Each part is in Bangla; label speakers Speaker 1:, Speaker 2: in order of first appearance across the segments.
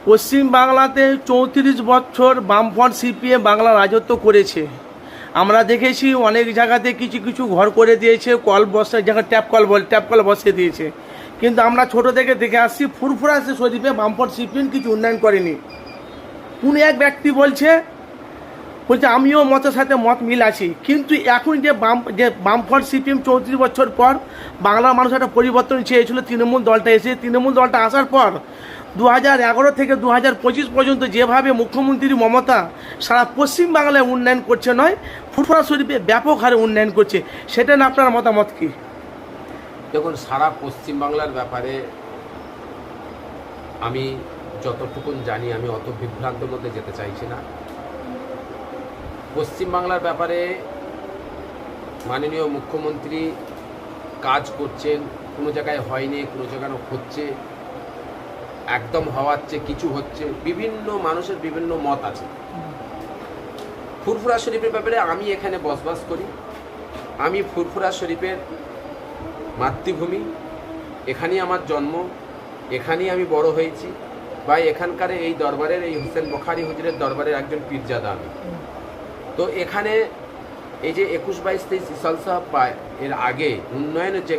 Speaker 1: পশ্চিম বাংলাতে ৩৪ বছর বামফ্রন্ট সিপিএম বাংলা রাজত্ব করেছে। আমরা দেখেছি অনেক জায়গাতে কিছু কিছু ঘর করে দিয়েছে, কল বসে যেখানে ট্যাপ কল বসিয়ে দিয়েছে। কিন্তু আমরা ছোট থেকে দেখে আসছি ফুরফুরা শরীফে বামফ্রন্ট সিপিএম কিছু উন্নয়ন করেনি। কোন এক ব্যক্তি বলছে আমিও মতের সাথে মত মিল আছি, কিন্তু এখন যে বামফ্রন্ট সিপিএম ৩৪ বছর পর বাংলার মানুষ একটা পরিবর্তন চেয়েছিল, তৃণমূল দলটা এসে তৃণমূল দলটা আসার পর 2011 থেকে 2025 পর্যন্ত যেভাবে মুখ্যমন্ত্রী মমতা সারা পশ্চিম বাংলায় উন্নয়ন করছে নয়, ফুরফুরা শরীফে ব্যাপক হারে উন্নয়ন করছে। সেটা না আপনার মতামত কি?
Speaker 2: দেখুন, সারা পশ্চিমবাংলার ব্যাপারে আমি যতটুকুন জানি, আমি অত বিভ্রান্তের মধ্যে যেতে চাইছি না। পশ্চিমবাংলার ব্যাপারে মাননীয় মুখ্যমন্ত্রী কাজ করছেন, কোনো জায়গায় হয়নি, কোনো জায়গায় হচ্ছে, একদম হওয়ার চেয়ে কিছু হচ্ছে। বিভিন্ন মানুষের বিভিন্ন মত আছে। ফুরফুরা শরীফের ব্যাপারে আমি এখানে বসবাস করি, আমি ফুরফুরা শরীফের মাতৃভূমি, এখানেই আমার জন্ম, এখানেই আমি বড় হয়েছি, বা এখানকার এই দরবারের, এই হোসেন বখারি হুজুরের দরবারের একজন পীরজাদা আমি। তো এখানে এই যে 21, 22, 23 ইসাল সাহেব পায়, এর আগে উন্নয়নের যে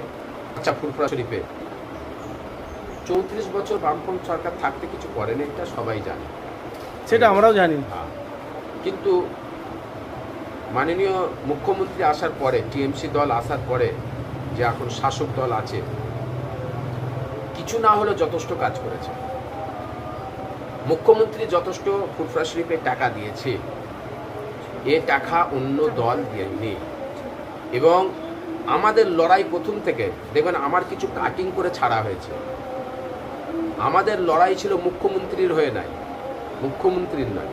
Speaker 2: ফুরফুরা শরীফে 34 বছর বামপন্থী সরকার থাকতে কিছু করেনি, এটা সবাই জানে,
Speaker 1: সেটা আমরাও জানি।
Speaker 2: কিন্তু মাননীয় মুখ্যমন্ত্রী আসার পরে, টিএমসি দল আসার পরে, যে এখন শাসক দল আছে, কিছু না হলেও যথেষ্ট কাজ করেছে। মুখ্যমন্ত্রী যথেষ্ট ফুরফুরা শরীফে টাকা দিয়েছে, এ টাকা অন্য দল দেয়নি। এবং আমাদের লড়াই প্রথম থেকে দেখবেন আমার কিছু কাটিং করে ছাড়া হয়েছে। আমাদের লড়াই ছিল মুখ্যমন্ত্রীর হয়ে নাই, মুখ্যমন্ত্রীর নয়,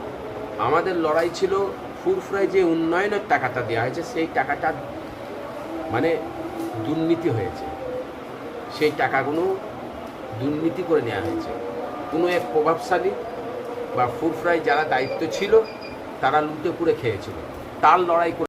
Speaker 2: আমাদের লড়াই ছিল ফুরফুরায় যে উন্নয়নের টাকাটা দেওয়া হয়েছে, সেই টাকাটা মানে দুর্নীতি হয়েছে, সেই টাকাগুলো দুর্নীতি করে নেওয়া হয়েছে। কোনো এক প্রভাবশালী বা ফুরফুরায় যারা দায়িত্ব ছিল তারা লুটে পুড়ে খেয়েছিল, তার লড়াই করে